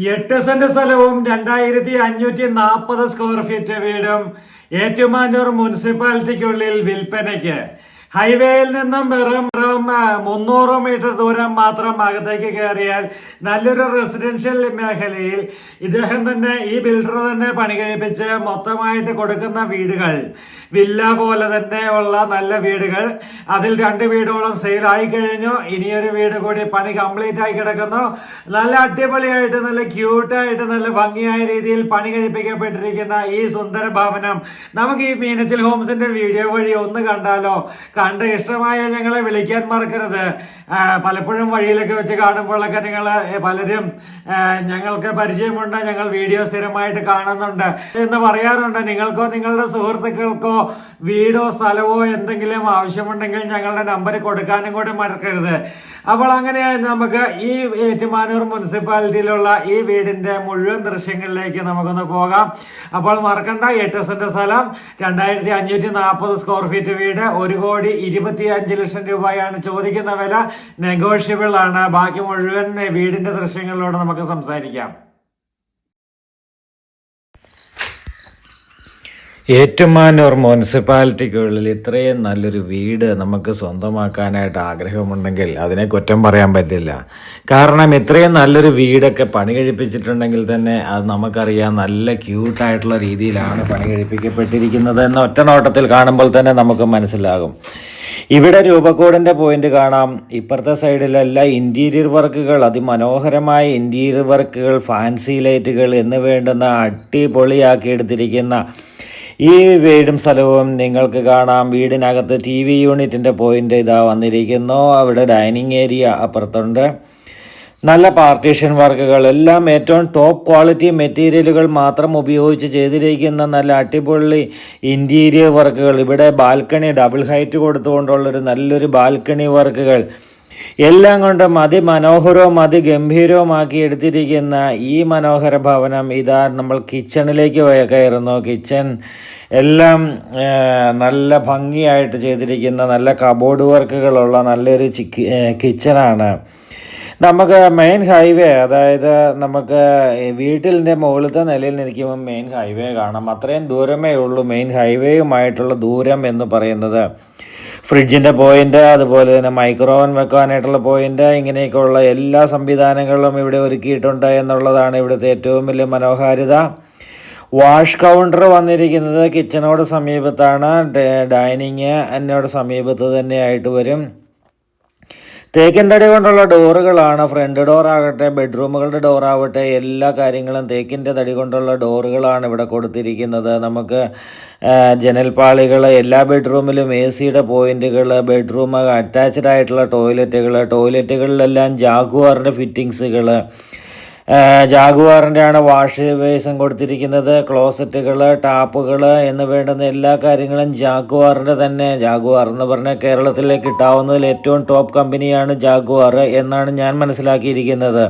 8 saint സ്ഥലവും 2540 square feet വീടും ഏറ്റുമാനൂർ മുനിസിപ്പാലിറ്റിക്കുള്ളിൽ വിൽപ്പനയ്ക്ക്. ഹൈവേയിൽ നിന്നും വെറും 300 മീറ്റർ ദൂരം മാത്രം അകത്തേക്ക് കയറിയാൽ നല്ലൊരു റെസിഡൻഷ്യൽ മേഖലയിൽ ഇദ്ദേഹം തന്നെ, ഈ ബിൽഡർ തന്നെ പണി കഴിപ്പിച്ച് മൊത്തമായിട്ട് കൊടുക്കുന്ന വീടുകൾ, വില്ല പോലെ തന്നെയുള്ള നല്ല വീടുകൾ. അതിൽ 2 വീടോളം സെയിലായി കഴിഞ്ഞു. ഇനിയൊരു വീട് കൂടി പണി കംപ്ലീറ്റ് ആയി കിടക്കുന്നു. നല്ല അടിപൊളിയായിട്ട്, നല്ല ക്യൂട്ടായിട്ട്, നല്ല ഭംഗിയായ രീതിയിൽ പണി കഴിപ്പിക്കപ്പെട്ടിരിക്കുന്ന ഈ സുന്ദര ഭവനം നമുക്ക് ഈ മീനച്ചിൽ ഹോംസിന്റെ വീഡിയോ വഴി ഒന്ന് കണ്ടാലോ? കണ്ട് ഇഷ്ടമായ ഞങ്ങളെ വിളിക്കാൻ മറക്കരുത്. പലപ്പോഴും വഴിയിലൊക്കെ വെച്ച് കാണുമ്പോഴൊക്കെ നിങ്ങൾ പലരും ഞങ്ങൾക്ക് പരിചയമുണ്ട്, ഞങ്ങൾ വീഡിയോ സ്ഥിരമായിട്ട് കാണുന്നുണ്ട് എന്ന് പറയാറുണ്ട്. നിങ്ങൾക്കോ നിങ്ങളുടെ സുഹൃത്തുക്കൾക്കോ വീടോ സ്ഥലവോ എന്തെങ്കിലും ആവശ്യമുണ്ടെങ്കിൽ ഞങ്ങളുടെ നമ്പർ കൊടുക്കാനും കൂടെ മറക്കരുത്. അപ്പോൾ അങ്ങനെയായി നമുക്ക് ഈ ഏറ്റുമാനൂർ മുനിസിപ്പാലിറ്റിയിലുള്ള ഈ വീടിന്റെ മുഴുവൻ ദൃശ്യങ്ങളിലേക്ക് നമുക്കൊന്ന് പോകാം. അപ്പോൾ മറക്കണ്ട, 8 സെന്റ് സ്ഥലം, 2540 സ്ക്വയർ ഫീറ്റ് വീട്, 1,25 ലക്ഷം രൂപയാണ് ചോദിക്കുന്ന വില. നെഗോഷ്യബിൾ ആണ്. ബാക്കി മുഴുവൻ വീടിന്റെ ദൃശ്യങ്ങളിലൂടെ നമുക്ക് സംസാരിക്കാം. ഏറ്റുമാനൂർ മുനിസിപ്പാലിറ്റിക്കുള്ളിൽ ഇത്രയും നല്ലൊരു വീട് നമുക്ക് സ്വന്തമാക്കാനായിട്ട് ആഗ്രഹമുണ്ടെങ്കിൽ അതിനെ കുറ്റം പറയാൻ പറ്റില്ല. കാരണം ഇത്രയും നല്ലൊരു വീടൊക്കെ പണി കഴിപ്പിച്ചിട്ടുണ്ടെങ്കിൽ തന്നെ അത് നമുക്കറിയാം നല്ല ക്യൂട്ടായിട്ടുള്ള രീതിയിലാണ് പണി കഴിപ്പിക്കപ്പെട്ടിരിക്കുന്നത് എന്ന് ഒറ്റ നോട്ടത്തിൽ കാണുമ്പോൾ തന്നെ നമുക്ക് മനസ്സിലാകും. ഇവിടെ രൂപക്കോടിൻ്റെ പോയിന്റ് കാണാം. ഇപ്പുറത്തെ സൈഡിലെല്ലാം ഇൻറ്റീരിയർ വർക്കുകൾ, അതിമനോഹരമായ ഇൻറ്റീരിയർ വർക്കുകൾ, ഫാൻസി ലൈറ്റുകൾ എന്ന് വേണ്ടുന്ന അടിപൊളിയാക്കി എടുത്തിരിക്കുന്ന ഈ വീടും സ്ഥലവും നിങ്ങൾക്ക് കാണാം. വീടിനകത്ത് TV യൂണിറ്റിൻ്റെ പോയിന്റ് ഇതാ വന്നിരിക്കുന്നു. അവിടെ ഡൈനിങ് ഏരിയ അപ്പുറത്തുണ്ട്. നല്ല പാർട്ടീഷൻ വർക്കുകൾ, എല്ലാം ഏറ്റവും ടോപ്പ് ക്വാളിറ്റി മെറ്റീരിയലുകൾ മാത്രം ഉപയോഗിച്ച് ചെയ്തിരിക്കുന്ന നല്ല അടിപൊളി ഇൻറ്റീരിയർ വർക്കുകൾ. ഇവിടെ ബാൽക്കണി ഡബിൾ ഹൈറ്റ് കൊടുത്തുകൊണ്ടുള്ളൊരു നല്ലൊരു ബാൽക്കണി വർക്കുകൾ, എല്ലാം കൊണ്ടും അതിമനോഹരവും അതിഗംഭീരവുമാക്കി എടുത്തിരിക്കുന്ന ഈ മനോഹര ഭവനം ഇതാ നമ്മൾ കിച്ചണിലേക്ക് കയറുന്നു. കിച്ചൺ എല്ലാം നല്ല ഭംഗിയായിട്ട് ചെയ്തിരിക്കുന്ന നല്ല കബോർഡ് വർക്കുകളുള്ള നല്ലൊരു കിച്ചണാണ്. നമുക്ക് മെയിൻ ഹൈവേ, അതായത് നമുക്ക് വീട്ടിൻ്റെ മുകളിലത്തെ നിലയിൽ നിൽക്കുമ്പോൾ മെയിൻ ഹൈവേ കാണാം. അത്രയും ദൂരമേ ഉള്ളൂ മെയിൻ ഹൈവേയുമായിട്ടുള്ള ദൂരം എന്ന് പറയുന്നത്. ഫ്രിഡ്ജിൻ്റെ പോയിന്റ്, അതുപോലെ തന്നെ മൈക്രോവൻ വെക്കാനായിട്ടുള്ള പോയിന്റ്, ഇങ്ങനെയൊക്കെയുള്ള എല്ലാ സംവിധാനങ്ങളും ഇവിടെ ഒരുക്കിയിട്ടുണ്ട് എന്നുള്ളതാണ് ഇവിടുത്തെ ഏറ്റവും വലിയ മനോഹാരിത. വാഷ് കൗണ്ടർ വന്നിരിക്കുന്നത് കിച്ചണോട് സമീപത്താണ്. ഡൈനിങ് എന്നോട് സമീപത്ത് തന്നെയായിട്ട് വരും. തേക്കിൻ തടി കൊണ്ടുള്ള ഡോറുകളാണ്. ഫ്രണ്ട് ഡോർ ആകട്ടെ, ബെഡ്റൂമുകളുടെ ഡോറാവട്ടെ, എല്ലാ കാര്യങ്ങളും തേക്കിൻ്റെ തടി കൊണ്ടുള്ള ഡോറുകളാണ് ഇവിടെ കൊടുത്തിരിക്കുന്നത്. നമുക്ക് ജനൽപ്പാളികൾ, എല്ലാ ബെഡ്റൂമിലും AC-യുടെ പോയിന്റുകൾ, ബെഡ്റൂം അറ്റാച്ച്ഡ് ആയിട്ടുള്ള ടോയ്ലറ്റുകളിലെല്ലാം ജാഗ്വാറിൻ്റെ ഫിറ്റിങ്സുകൾ, ജാഗ്വാറിൻ്റെ ആണ് വാഷ് ബേസും കൊടുത്തിരിക്കുന്നത്. ക്ലോസറ്റുകൾ, ടാപ്പുകൾ എന്ന് വേണ്ടുന്ന എല്ലാ കാര്യങ്ങളും ജാഗ്വാറിൻ്റെ തന്നെ. ജാഗ്വാർ എന്ന് പറഞ്ഞാൽ കേരളത്തിലേക്ക് കിട്ടാവുന്നതിൽ ഏറ്റവും ടോപ്പ് കമ്പനിയാണ് ജാഗ്വാർ എന്നാണ് ഞാൻ മനസ്സിലാക്കിയിരിക്കുന്നത്.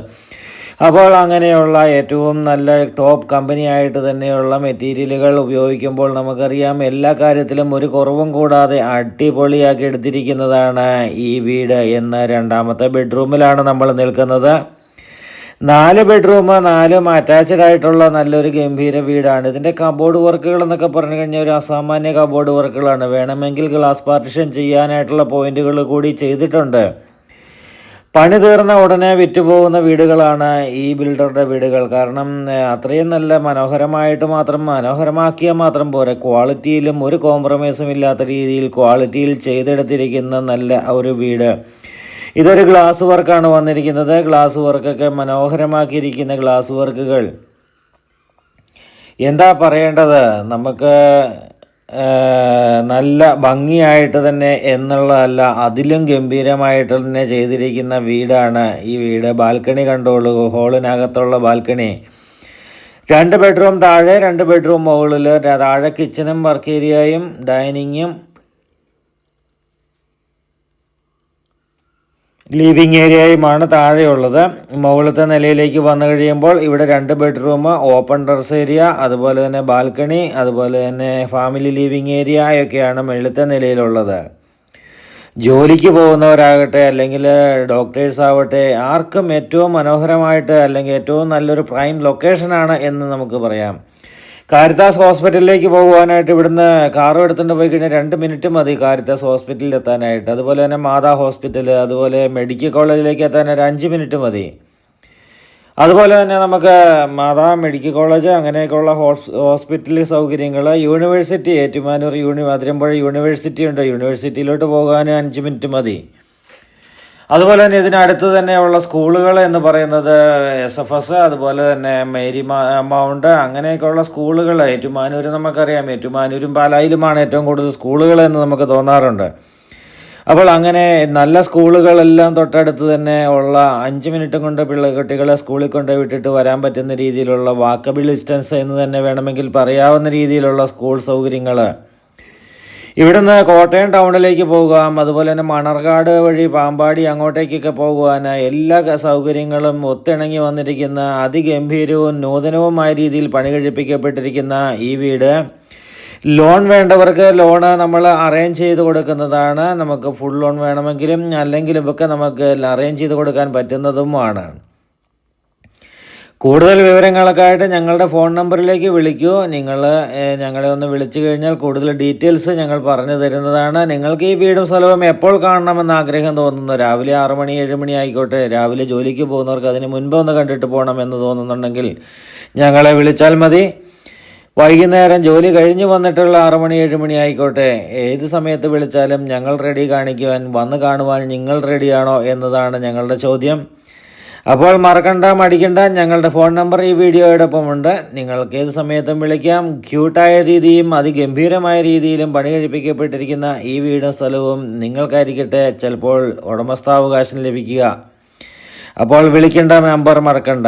അപ്പോൾ അങ്ങനെയുള്ള ഏറ്റവും നല്ല ടോപ്പ് കമ്പനിയായിട്ട് തന്നെയുള്ള മെറ്റീരിയലുകൾ ഉപയോഗിക്കുമ്പോൾ നമുക്കറിയാം എല്ലാ കാര്യത്തിലും ഒരു കുറവും കൂടാതെ അടിപൊളിയാക്കി എടുത്തിരിക്കുന്നതാണ് ഈ വീട് എന്ന്. രണ്ടാമത്തെ ബെഡ്റൂമിലാണ് നമ്മൾ നിൽക്കുന്നത്. 4 ബെഡ്റൂം, 4 അറ്റാച്ച്ഡ് ആയിട്ടുള്ള നല്ലൊരു ഗംഭീര വീടാണ്. ഇതിൻ്റെ കബോർഡ് വർക്കുകൾ എന്നൊക്കെ പറഞ്ഞു കഴിഞ്ഞാൽ ഒരു അസാമാന്യ കബോർഡ് വർക്കുകളാണ്. വേണമെങ്കിൽ ഗ്ലാസ് പാർട്ടിഷൻ ചെയ്യാനായിട്ടുള്ള പോയിന്റുകൾ കൂടി ചെയ്തിട്ടുണ്ട്. പണി തീർന്ന ഉടനെ വിറ്റുപോകുന്ന വീടുകളാണ് ഈ ബിൽഡറുടെ വീടുകൾ. കാരണം അത്രയും നല്ല മനോഹരമാക്കിയാൽ മാത്രം പോരെ, ക്വാളിറ്റിയിലും ഒരു കോംപ്രമൈസും ഇല്ലാത്ത രീതിയിൽ ക്വാളിറ്റിയിൽ ചെയ്തെടുത്തിരിക്കുന്ന നല്ല ഒരു വീട്. ഇതൊരു ഗ്ലാസ് വർക്കാണ് വന്നിരിക്കുന്നത്. ഗ്ലാസ് വർക്കൊക്കെ മനോഹരമാക്കിയിരിക്കുന്ന ഗ്ലാസ് വർക്കുകൾ എന്താ പറയേണ്ടത്, നമുക്ക് നല്ല ഭംഗിയായിട്ട് തന്നെ എന്നുള്ളതല്ല, അതിലും ഗംഭീരമായിട്ട് തന്നെ ചെയ്തിരിക്കുന്ന വീടാണ് ഈ വീട്. ബാൽക്കണി കണ്ടോളൂ, ഹോളിനകത്തുള്ള ബാൽക്കണി. 2 ബെഡ്റൂം താഴെ, 2 ബെഡ്റൂം മുകളിൽ. താഴെ കിച്ചണും വർക്ക് ഏരിയയും ഡൈനിങ്ങും ലിവിങ് ഏരിയയുമാണ് താഴെയുള്ളത്. മുകളിലത്തെ നിലയിലേക്ക് വന്നു കഴിയുമ്പോൾ ഇവിടെ 2 ബെഡ്റൂം, ഓപ്പൺ ടെറസ് ഏരിയ, അതുപോലെ തന്നെ ബാൽക്കണി, അതുപോലെ തന്നെ ഫാമിലി ലിവിങ് ഏരിയ ഒക്കെയാണ് മുകളിലത്തെ നിലയിലുള്ളത്. ജോലിക്ക് പോകുന്നവരാകട്ടെ അല്ലെങ്കിൽ ഡോക്ടേഴ്സ് ആവട്ടെ, ആർക്കും ഏറ്റവും മനോഹരമായിട്ട് അല്ലെങ്കിൽ ഏറ്റവും നല്ലൊരു പ്രൈം ലൊക്കേഷനാണ് എന്ന് നമുക്ക് പറയാം. കാരിത്താസ് ഹോസ്പിറ്റലിലേക്ക് പോകുവാനായിട്ട് ഇവിടുന്ന് കാറും എടുത്തുകൊണ്ട് പോയി കഴിഞ്ഞാൽ 2 മിനിറ്റ് മതി കാരിത്താസ് ഹോസ്പിറ്റലിൽ എത്താനായിട്ട്. അതുപോലെ തന്നെ മാതാ ഹോസ്പിറ്റൽ, അതുപോലെ മെഡിക്കൽ കോളേജിലേക്ക് എത്താൻ ഒരു 5 മിനിറ്റ് മതി. അതുപോലെ തന്നെ നമുക്ക് മാതാ മെഡിക്കൽ കോളേജ് അങ്ങനെയൊക്കെയുള്ള ഹോസ്പിറ്റൽ സൗകര്യങ്ങൾ, യൂണിവേഴ്സിറ്റി ഏറ്റുമാനൂർ അതിരമ്പുഴ യൂണിവേഴ്സിറ്റി ഉണ്ട്, യൂണിവേഴ്സിറ്റിയിലോട്ട് പോകാൻ 5 മിനിറ്റ് മതി. അതുപോലെ തന്നെ ഇതിനടുത്ത് തന്നെയുള്ള സ്കൂളുകൾ എന്ന് പറയുന്നത് SFS, അതുപോലെ തന്നെ മേരി മൗണ്ട് അങ്ങനെയൊക്കെയുള്ള സ്കൂളുകൾ ഏറ്റുമാനൂർ നമുക്കറിയാം. ഏറ്റുമാനൂരും പാലായിലുമാണ് ഏറ്റവും കൂടുതൽ സ്കൂളുകൾ എന്ന് നമുക്ക് തോന്നാറുണ്ട്. അപ്പോൾ അങ്ങനെ നല്ല സ്കൂളുകളെല്ലാം തൊട്ടടുത്ത് തന്നെ ഉള്ള 5 മിനിറ്റ് കൊണ്ട് കുട്ടികളെ സ്കൂളിൽ കൊണ്ട് വിട്ടിട്ട് വരാൻ പറ്റുന്ന രീതിയിലുള്ള വാക്കബിൾ ഡിസ്റ്റൻസ് എന്ന് തന്നെ വേണമെങ്കിൽ പറയാവുന്ന രീതിയിലുള്ള സ്കൂൾ സൗകര്യങ്ങൾ. ഇവിടുന്ന് കോട്ടയം ടൗണിലേക്ക് പോകാം, അതുപോലെ തന്നെ മണർകാട് വഴി പാമ്പാടി അങ്ങോട്ടേക്കൊക്കെ പോകുവാൻ എല്ലാ സൗകര്യങ്ങളും ഒത്തിണങ്ങി വന്നിരിക്കുന്ന അതിഗംഭീരവും നൂതനവുമായ രീതിയിൽ പണി കഴിപ്പിക്കപ്പെട്ടിരിക്കുന്ന ഈ വീട് ലോൺ വേണ്ടവർക്ക് ലോണ് നമ്മൾ അറേഞ്ച് ചെയ്ത് കൊടുക്കുന്നതാണ്. നമുക്ക് ഫുൾ ലോൺ വേണമെങ്കിലും അല്ലെങ്കിലും ഒക്കെ നമുക്ക് അറേഞ്ച് ചെയ്ത് കൊടുക്കാൻ പറ്റുന്നതുമാണ്. കൂടുതൽ വിവരങ്ങളൊക്കെ ആയിട്ട് ഞങ്ങളുടെ ഫോൺ നമ്പറിലേക്ക് വിളിക്കൂ. ഞങ്ങളെ ഒന്ന് വിളിച്ചു കഴിഞ്ഞാൽ കൂടുതൽ ഡീറ്റെയിൽസ് ഞങ്ങൾ പറഞ്ഞു തരുന്നതാണ്. നിങ്ങൾക്ക് ഈ വീടും സ്ഥലവും എപ്പോൾ കാണണമെന്ന് ആഗ്രഹം തോന്നുന്നു, രാവിലെ 6 മണി 7 മണി ആയിക്കോട്ടെ, രാവിലെ ജോലിക്ക് പോകുന്നവർക്ക് അതിന് മുൻപ് ഒന്ന് കണ്ടിട്ട് പോകണമെന്ന് തോന്നുന്നുണ്ടെങ്കിൽ ഞങ്ങളെ വിളിച്ചാൽ മതി. വൈകുന്നേരം ജോലി കഴിഞ്ഞ് വന്നിട്ടുള്ള 6 മണി 7 മണി ആയിക്കോട്ടെ, ഏത് സമയത്ത് വിളിച്ചാലും ഞങ്ങൾ റെഡി കാണിക്കുവാൻ, വന്ന് കാണുവാൻ നിങ്ങൾ റെഡിയാണോ എന്നതാണ് ഞങ്ങളുടെ ചോദ്യം. അപ്പോൾ മടിക്കണ്ട, ഞങ്ങളുടെ ഫോൺ നമ്പർ ഈ വീഡിയോയോടൊപ്പമുണ്ട്. നിങ്ങൾക്ക് ഏത് സമയത്തും വിളിക്കാം. ക്യൂട്ടായ രീതിയും അതിഗംഭീരമായ രീതിയിലും പണി കഴിപ്പിക്കപ്പെട്ടിരിക്കുന്ന ഈ വീടും സ്ഥലവും നിങ്ങൾക്കായിരിക്കട്ടെ ചിലപ്പോൾ ഉടമസ്ഥാവകാശം ലഭിക്കുക. അപ്പോൾ വിളിക്കേണ്ട നമ്പർ മറക്കണ്ട.